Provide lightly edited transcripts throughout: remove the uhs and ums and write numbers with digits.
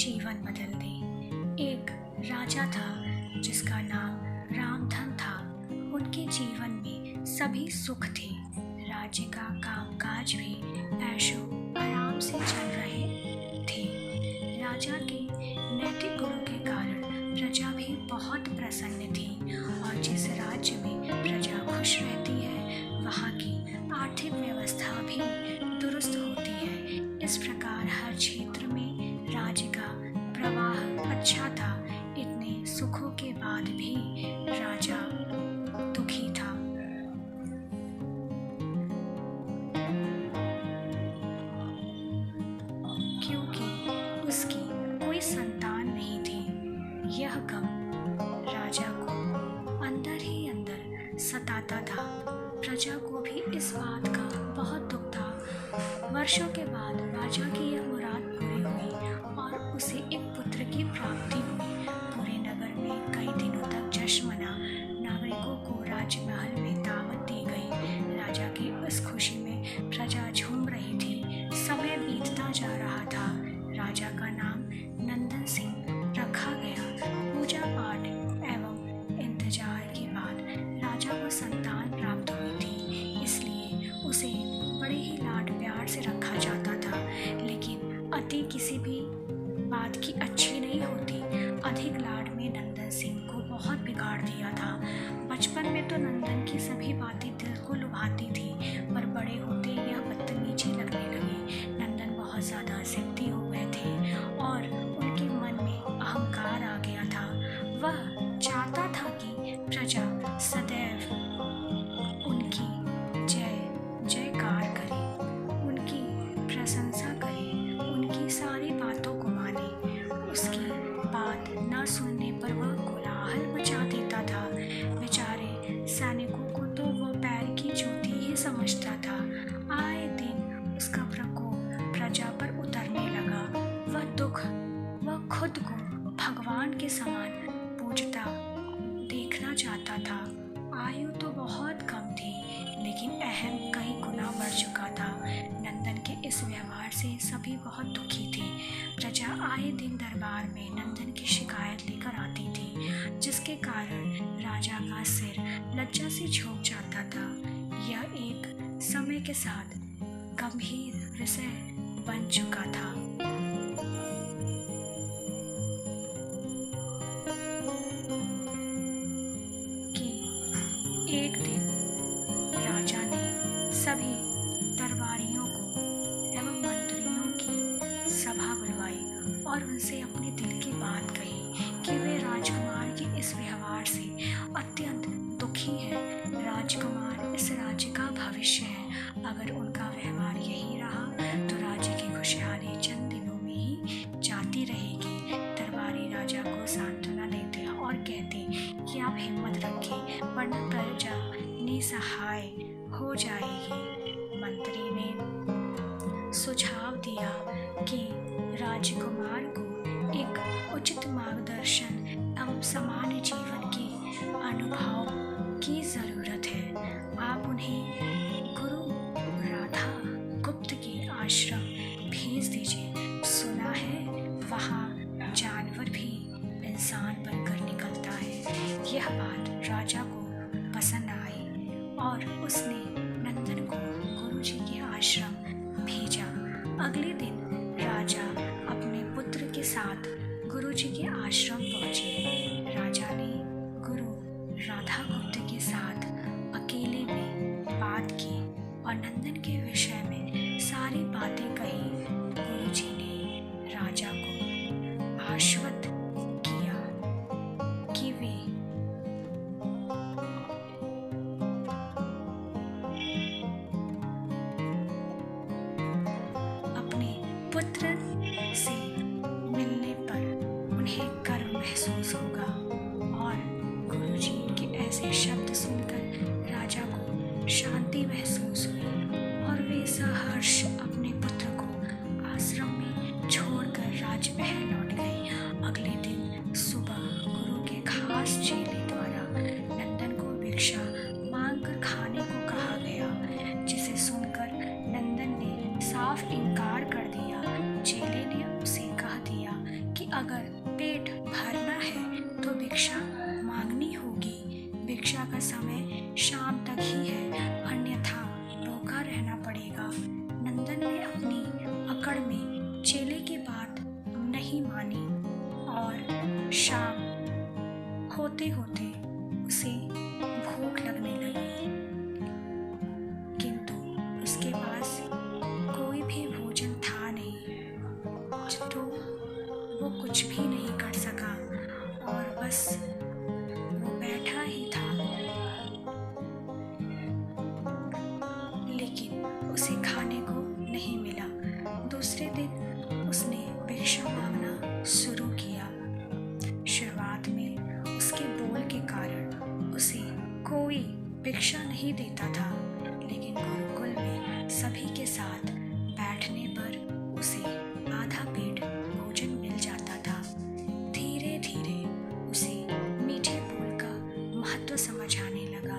जीवन बदल दे। एक राजा था जिसका नाम रामधन था। उनके जीवन में सभी सुख थे। राज्य का कामकाज भी ऐशो आराम से चल रहे थे। राजा के नैतिक गुणों के कारण प्रजा भी बहुत प्रसन्न थी और जिस राज्य में प्रजा खुश रहती है वहाँ की आर्थिक व्यवस्था भी दुरुस्त होती है। इस प्रकार हर क्षेत्र में राज्य का प्रवाह अच्छा था। इतने सुखों के बाद भी राजा दुखी था। क्योंकि उसकी कोई संतान नहीं थी। यह गम राजा को अंदर ही अंदर सताता था। प्रजा को भी इस बात का बहुत दुख था। वर्षों के बाद राजा की यह मुराद पूरी हुई और उसे एक पुत्र की प्राप्ति हुई। पूरे नगर में कई दिनों तक जश्न मना। नागरिकों को राजमहल में दावत दी गई। राजा की इस खुशी में प्रजा झूम रही थी। समय बीतता जा रहा था। राजा का नाम नंदन सिंह रखा गया। पूजा पाठ एवं इंतजार के बाद राजा को संतान प्राप्त हुई थी, इसलिए उसे बड़े ही लाड प्यार से रखा जाता था। लेकिन अति किसी भी बात की अच्छी नहीं होती। अधिक लाड में नंदन सिंह को बहुत बिगाड़ दिया था। बचपन में तो नंदन की सभी बातें दिल को लुभाती थी, पर बड़े होते यह बदतमीजी लगने लगी। नंदन बहुत ज़्यादा जिद्दी हो गए थे और उनके मन में अहंकार आ गया था। वह चाहता था कि प्रजा सदैव उनकी जय जयकार करे, उनकी प्रशंसा करे, उनकी सारी बातों को माने। उसकी बात न सुनने पर वह कोलाहल मचा देता था। बेचारे सैनिकों को तो वह पैर की जूती ही समझता था। आए दिन उसका प्रकोप प्रजा पर उतरने लगा। वह खुद को भगवान के समान पूजता देखना चाहता था। आयु तो बहुत कम थी, लेकिन अहम कई गुना बढ़ चुका था। नंदन के इस व्यवहार से सभी बहुत दुखी थे। प्रजा आए दिन दरबार में नंदन की शिकायत लेकर आती थी, जिसके कारण राजा का सिर लज्जा से झुक जाता था। यह एक समय के साथ गंभीर विषय बन चुका था। एक दिन राजा ने सभी दरबारियों को एवं मंत्रियों की सभा बुलवाई और उनसे अपने दिल की बात कही कि वे राजकुमार के इस व्यवहार से अत्यंत दुखी है। राजकुमार इस राज्य का भविष्य है। अगर उनका व्यवहार यही रहा तो राज्य की खुशहाली चंद दिनों में ही जाती रहेगी। दरबारी राजा को सांत्वना देते और कहते कि आप हिम्मत रखें, वरना प्रजा निसहाय हो जाएगी। मंत्री ने सुझाव दिया कि राजकुमार को एक उचित मार्गदर्शन एवं सामान्य जीवन के अनुभव की ज़रूरत है। आप उन्हें गुरु राधा गुप्त के आश्रम भेज दीजिए। सुना है वहाँ जानवर भी इंसान बनकर निकलता है। यह बात राजा को पसंद आई और उसने नंदन को गुरुजी के आश्रम भेजा। अगले दिन राजा अपने पुत्र के साथ गुरुजी के आश्रम पहुंचे। राजा ने गुरु राधा गुप्त के साथ अकेले में बात की और नंदन के विषय में सारी बातें कही। गुरुजी ने राजा को आश्वस्त किया कि वे अपने पुत्र से मिलने पर उन्हें गर्व महसूस होगा। और गुरुजी के ऐसे शब्द सुनकर राजा को शांति महसूस हुई और वे सहर्ष अपने पुत्र को आश्रम में छोड़कर राजमहल लौट गए। अगले दिन सुबह गुरु के खास चेले द्वारा नंदन को भिक्षा मांगकर खाने को कहा गया, जिसे सुनकर नंदन ने साफ इनकार कर दिया। चेले ने उसे कह दिया अगर पेट भरना है तो भिक्षा मांगनी होगी। भिक्षा का समय शाम तक ही है, अन्यथा भूखा रहना पड़ेगा। नंदन ने अपनी अकड़ में चेले की बात नहीं मानी और शाम होते होते उसे भूख लगने लगी, किंतु उसके पास कोई भी भोजन था नहीं, तो वो कुछ भी नहीं कर सका और बस वो बैठा ही था। लेकिन उसे खाने को नहीं मिला। दूसरे दिन उसने भिक्षा मांगना शुरू किया। शुरुआत में उसके बोल के कारण उसे कोई भिक्षा नहीं देता था, लेकिन गुरुकुल में सभी के साथ बैठने पर उसे आधा पेट भोजन मिल जाता था। धीरे धीरे उसे मीठे बोल का महत्व समझ आने लगा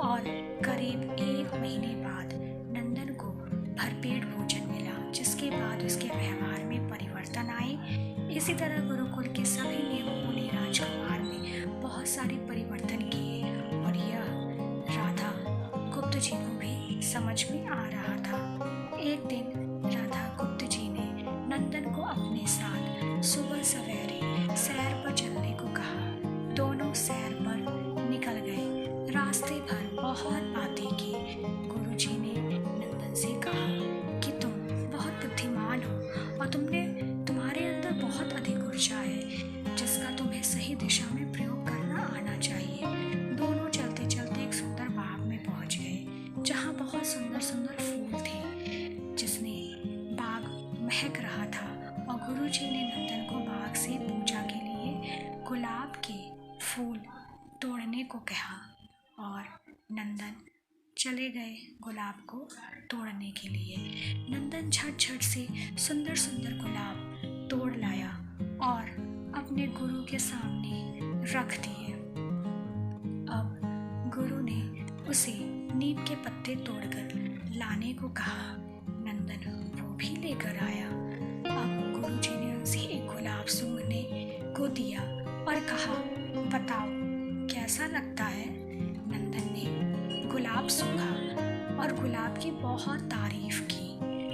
और करीब 1 महीने बाद नंदन को भरपेट भोजन मिला, जिसके बाद उसके व्यवहार में परिवर्तन आए। इसी तरह गुरुकुल के सभी नियमों ने राजकुमार में बहुत सारे परिवर्तन किए और यह राधा गुप्त जी को भी समझ में आ रहा था। एक दिन राधा गुप्त जी ने नंदन को अपने साथ सुबह सवेरे सैर पर चलने को कहा। दोनों सैर पर निकल गए। रास्ते भर बहुत बातें की। गुरुजी ने नंदन से कहा कि तुम बहुत बुद्धिमान हो और तुम्हारे अंदर बहुत अधिक ऊर्जा है, जिसका तुम्हें सही दिशा में प्रयोग करना आना चाहिए। दोनों चलते चलते एक सुंदर बाग में पहुंच गए, जहां बहुत सुंदर सुंदर फूल थे, जिसने बाग महक रहा था। और गुरुजी ने नंदन को बाग से पूजा के लिए गुलाब के फूल तोड़ने को कहा और नंदन चले गए गुलाब को तोड़ने के लिए। नंदन झट से सुंदर सुंदर गुलाब तोड़ लाया और अपने गुरु के सामने रख दिए। अब गुरु ने उसे नीम के पत्ते तोड़कर लाने को कहा। नंदन वो भी लेकर आया। अब गुरुजी ने उसे एक गुलाब सूंघने को दिया और कहा, बताओ कैसा लगता है। नंदन ने गुलाब सूंघा और गुलाब की बहुत तारीफ की।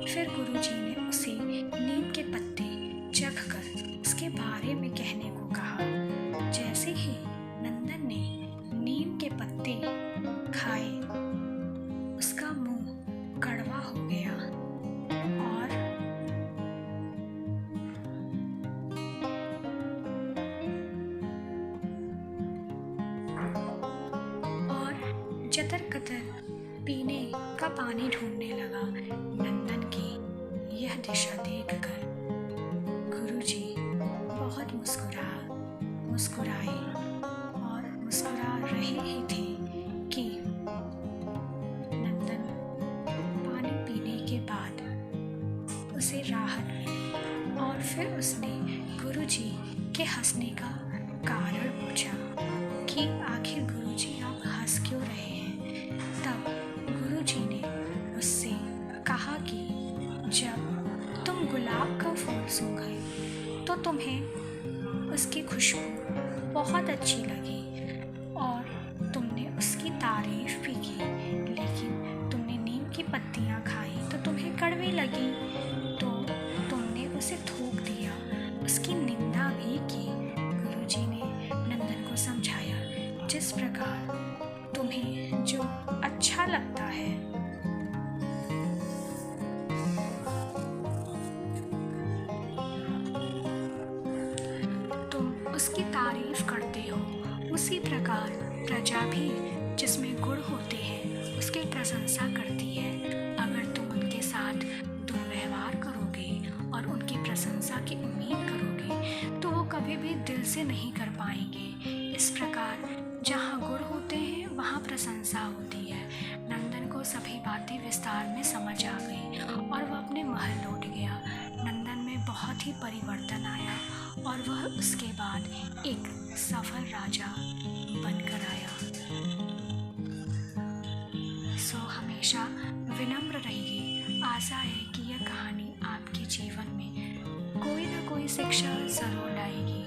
फिर गुरुजी ने उसे नीम के पत्ते चखकर उसके बारे में कहने को कहा। जैसे ही नंदन ने नीम के पत्ते खाए, उसका मुंह कड़वा हो गया और जतर कतर पीने का पानी ढूंढने लगा। नंदन की यह दिशा देखकर गुरुजी बहुत मुस्कुराए और मुस्कुरा रहे ही थे कि नंदन पानी पीने के बाद उसे राहत मिली और फिर उसने गुरुजी के हंसने का कारण पूछा कि आखिर गुरुजी आप हंस क्यों रहे हैं। तब गुरुजी ने उससे कहा कि जब तुम गुलाब का फूल सूंघे तो तुम्हें उसकी खुशबू बहुत अच्छी लगी और तुमने उसकी तारीफ भी की, लेकिन तुमने नीम की पत्तियां खाई तो तुम्हें कड़वी लगी, तो तुमने उसे थूक दिया, उसकी निंदा भी की। गुरुजी ने नंदन को समझाया, जिस प्रकार तुम्हें जो अच्छा लगता है तुम उसकी तारीफ करते हो, उसी प्रकार प्रजा भी जिसमें गुण होते हैं उसकी प्रशंसा करती है। अगर तुम उनके साथ दुर्व्यवहार करोगे और उनकी प्रशंसा की उम्मीद करोगे तो वो कभी भी दिल से नहीं कर पाएंगे। इस प्रकार जहाँ गुण होते हैं वहाँ प्रशंसा होती है। नंदन को सभी बातें विस्तार में समझ आ गई और वह अपने महल लौट गया। नंदन में बहुत ही परिवर्तन आया और वह उसके बाद एक सफल राजा बनकर आया। सो हमेशा विनम्र रहिए। आशा है कि यह कहानी आपके जीवन में कोई ना कोई शिक्षा जरूर लाएगी।